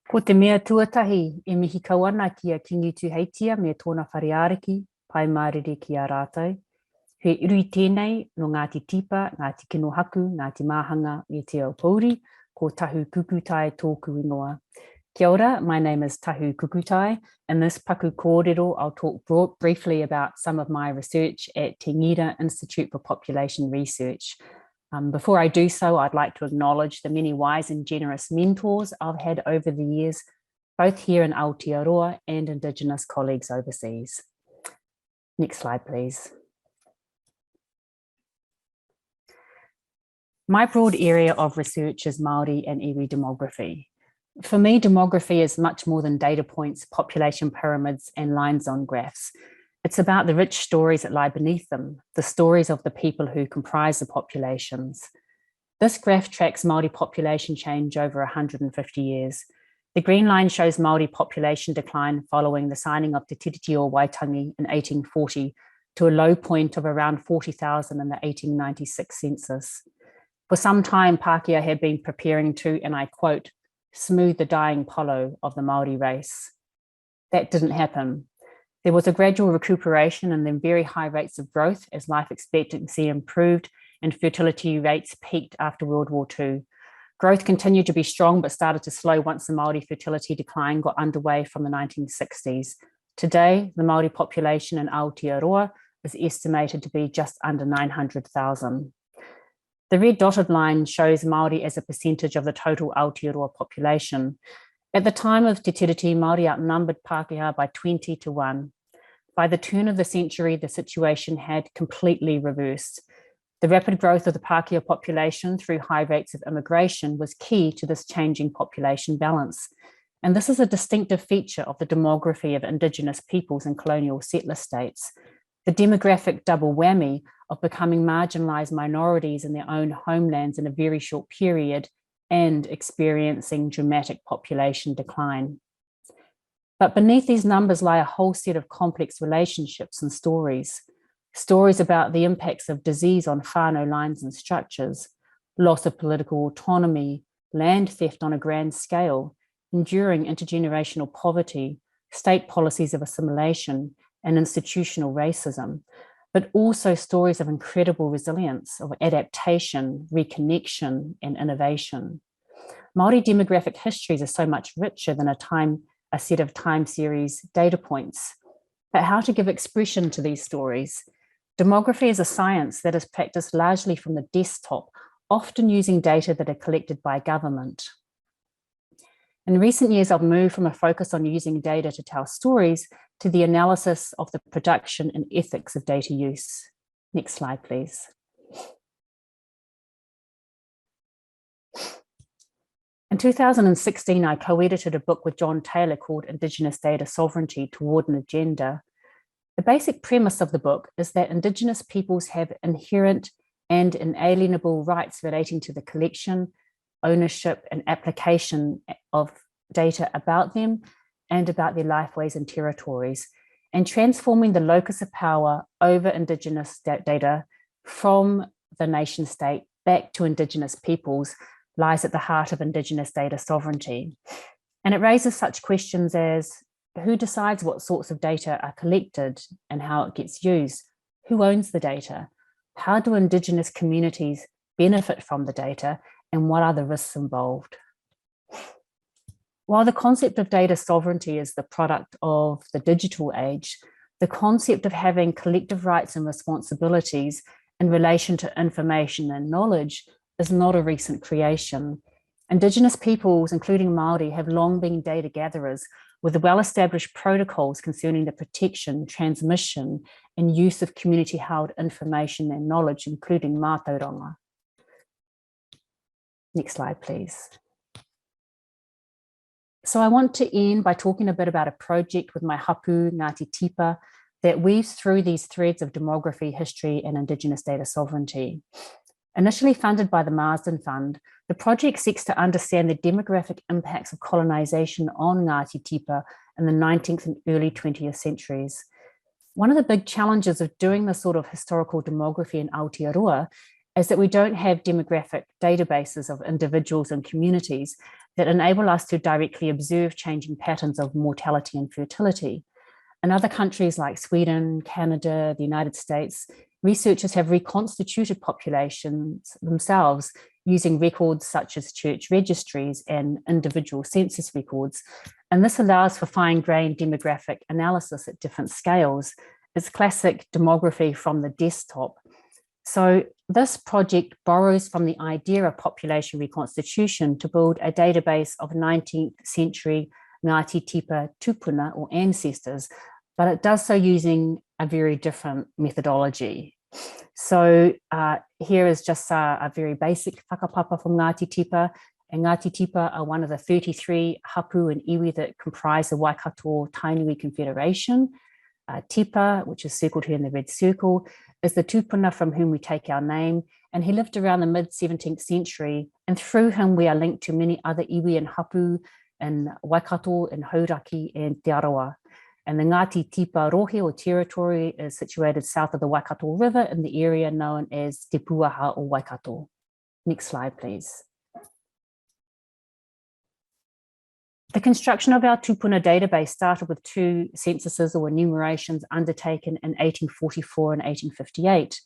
Ko te mea tuatahi, e mihi kawana ki a kingi tu heitia me tōna whareariki, pai mārere ki a rātou. He uru I tēnei no Ngāti Tipa, Ngāti Kino Haku, Ngāti Māhanga, me te ao Pōuri, ko Tahu Kukutai tōku ingoa. Kia ora, my name is Tahu Kukutai. In this paku kōrero, I'll talk briefly about some of my research at Te Ngira Institute for Population Research. Before I do so, I'd like to acknowledge the many wise and generous mentors I've had over the years, both here in Aotearoa and Indigenous colleagues overseas. Next slide, please. My broad area of research is Maori and Ewe demography. For me, demography is much more than data points, population pyramids, and lines on graphs. It's about the rich stories that lie beneath them, the stories of the people who comprise the populations. This graph tracks Māori population change over 150 years. The green line shows Māori population decline following the signing of Te Tiriti o Waitangi in 1840 to a low point of around 40,000 in the 1896 census. For some time, Pākehā had been preparing to, and I quote, smooth the dying polo of the Māori race. That didn't happen. There was a gradual recuperation and then very high rates of growth as life expectancy improved and fertility rates peaked after World War II. Growth continued to be strong but started to slow once the Māori fertility decline got underway from the 1960s. Today, the Māori population in Aotearoa is estimated to be just under 900,000. The red dotted line shows Māori as a percentage of the total Aotearoa population. At the time of Te Tiriti, Māori outnumbered Pākehā by 20 to 1. By the turn of the century, the situation had completely reversed. The rapid growth of the Pākehā population through high rates of immigration was key to this changing population balance. And this is a distinctive feature of the demography of Indigenous peoples in colonial settler states. The demographic double whammy of becoming marginalised minorities in their own homelands in a very short period and experiencing dramatic population decline. But beneath these numbers lie a whole set of complex relationships and stories. Stories about the impacts of disease on whānau lines and structures, loss of political autonomy, land theft on a grand scale, enduring intergenerational poverty, state policies of assimilation, and institutional racism, but also stories of incredible resilience, of adaptation, reconnection, and innovation. Māori demographic histories are so much richer than a set of time series data points. But how to give expression to these stories? Demography is a science that is practiced largely from the desktop, often using data that are collected by government. In recent years, I've moved from a focus on using data to tell stories to the analysis of the production and ethics of data use. Next slide, please. In 2016, I co-edited a book with John Taylor called Indigenous Data Sovereignty Toward an Agenda. The basic premise of the book is that Indigenous peoples have inherent and inalienable rights relating to the collection, ownership, and application of data about them and about their lifeways and territories, and transforming the locus of power over Indigenous data from the nation state back to Indigenous peoples lies at the heart of Indigenous data sovereignty. And it raises such questions as, who decides what sorts of data are collected and how it gets used? Who owns the data? How do Indigenous communities benefit from the data? And what are the risks involved? While the concept of data sovereignty is the product of the digital age, the concept of having collective rights and responsibilities in relation to information and knowledge is not a recent creation. Indigenous peoples, including Māori, have long been data gatherers with well-established protocols concerning the protection, transmission, and use of community-held information and knowledge, including mātauranga. Next slide, please. So I want to end by talking a bit about a project with my hapu, Ngāti Tipa, that weaves through these threads of demography, history, and Indigenous data sovereignty. Initially funded by the Marsden Fund, the project seeks to understand the demographic impacts of colonisation on Ngāti Tipa in the 19th and early 20th centuries. One of the big challenges of doing this sort of historical demography in Aotearoa is that we don't have demographic databases of individuals and communities that enable us to directly observe changing patterns of mortality and fertility. In other countries like Sweden, Canada, the United States, researchers have reconstituted populations themselves using records such as church registries and individual census records. And this allows for fine-grained demographic analysis at different scales. It's classic demography from the desktop. So this project borrows from the idea of population reconstitution to build a database of 19th century Ngāti Tipa tupuna or ancestors, but it does so using a very different methodology. So here is just a very basic whakapapa from Ngāti Tipa. And Ngāti Tipa are one of the 33 hapu and iwi that comprise the Waikato Tainui Confederation. Tipa, which is circled here in the red circle, is the tupuna from whom we take our name, and he lived around the mid-17th century, and through him we are linked to many other iwi and hapu in Waikato, in Hauraki and Te Arawa. And the Ngāti Tipa rohe or territory is situated south of the Waikato River in the area known as Te Puaha or Waikato. Next slide, please. The construction of our tupuna database started with two censuses or enumerations undertaken in 1844 and 1858.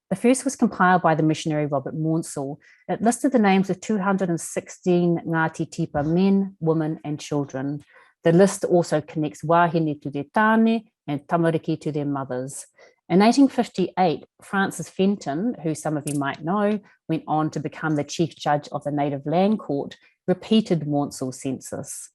The first was compiled by the missionary Robert Maunsell. It listed the names of 216 Ngāti Tipa men, women, and children. The list also connects wahine to their tāne and tamariki to their mothers. In 1858, Francis Fenton, who some of you might know, went on to become the chief judge of the Native Land Court, repeated Maunsell's census.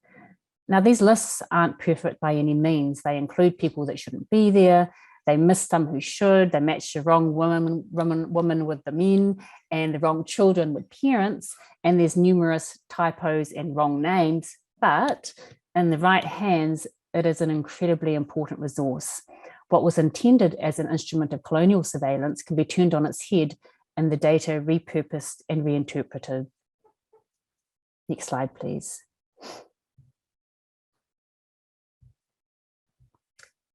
Now, these lists aren't perfect by any means. They include people that shouldn't be there. They miss some who should. They match the wrong woman with the men and the wrong children with parents. And there's numerous typos and wrong names. But in the right hands, it is an incredibly important resource. What was intended as an instrument of colonial surveillance can be turned on its head and the data repurposed and reinterpreted. Next slide, please.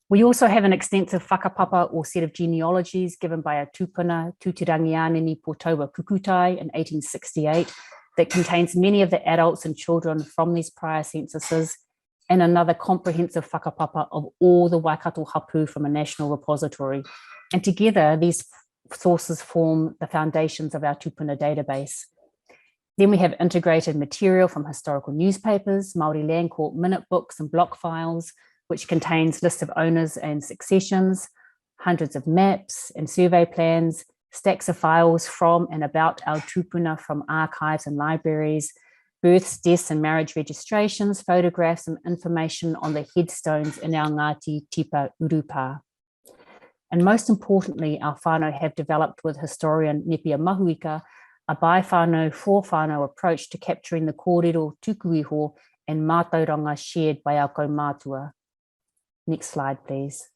We also have an extensive whakapapa or set of genealogies given by a tupuna, Tutirangianini Potaua Kukutai in 1868 that contains many of the adults and children from these prior censuses, and another comprehensive whakapapa of all the Waikato hapu from a national repository. And together, these sources form the foundations of our tupuna database. Then we have integrated material from historical newspapers, Māori Land Court minute books and block files, which contains lists of owners and successions, hundreds of maps and survey plans, stacks of files from and about our tupuna from archives and libraries, births, deaths and marriage registrations, photographs and information on the headstones in our Ngāti Tipa urupa. And most importantly, our whānau have developed with historian Nepia Mahuika a by whānau for whānau approach to capturing the kōrero, tuku iho and mātauranga shared by our kaumātua. Next slide, please.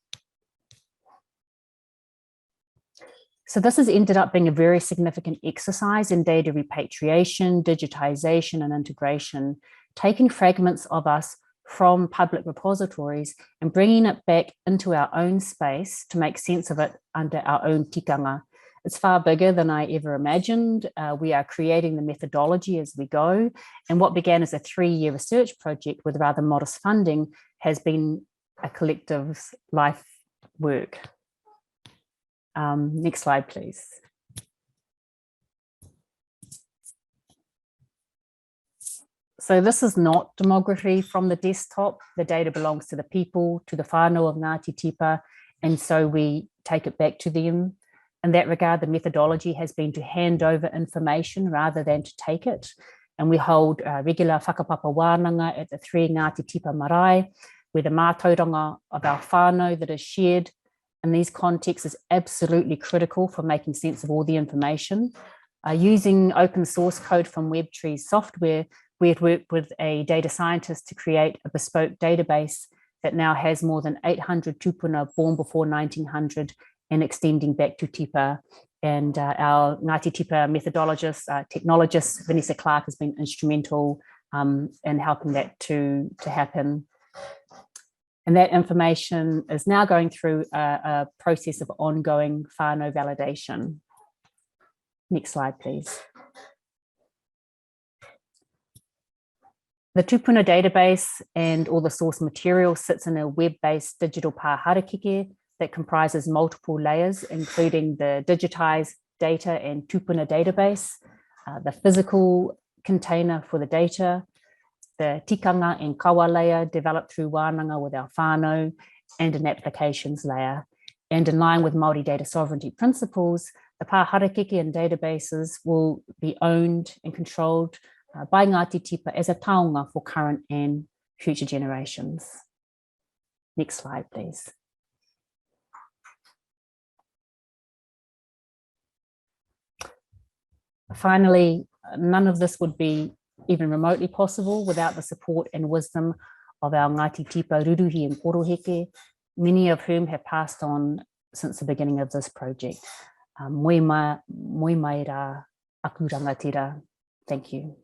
So this has ended up being a very significant exercise in data repatriation, digitization, and integration, taking fragments of us from public repositories and bringing it back into our own space to make sense of it under our own tikanga. It's far bigger than I ever imagined. We are creating the methodology as we go. And what began as a 3-year research project with rather modest funding has been a collective life work. Next slide, please. So this is not demography from the desktop. The data belongs to the people, to the whānau of Ngāti Tipa, and so we take it back to them. In that regard, the methodology has been to hand over information rather than to take it. And we hold regular whakapapa wānanga at the 3 Ngāti Tipa marae, where the mātauranga of our whānau that is shared in these contexts is absolutely critical for making sense of all the information. Using open source code from WebTree's software, we had worked with a data scientist to create a bespoke database that now has more than 800 tupuna born before 1900 and extending back to Tipa. And our Ngāti Tipa methodologist, technologist, Vanessa Clark, has been instrumental in helping that to happen. And that information is now going through a process of ongoing whānau validation. Next slide, please. The tupuna database and all the source material sits in a web-based digital pāharakike that comprises multiple layers, including the digitized data and tupuna database, the physical container for the data, the tikanga and kawa layer developed through wānanga with our whānau, and an applications layer. And in line with Māori data sovereignty principles, the pāharakike and databases will be owned and controlled by Ngāti Tipa as a taonga for current and future generations. Next slide, please. Finally, none of this would be even remotely possible without the support and wisdom of our Ngāti Tipa Ruruhi and Poroheke, many of whom have passed on since the beginning of this project. Moi mai rā aku rangatira. Thank you.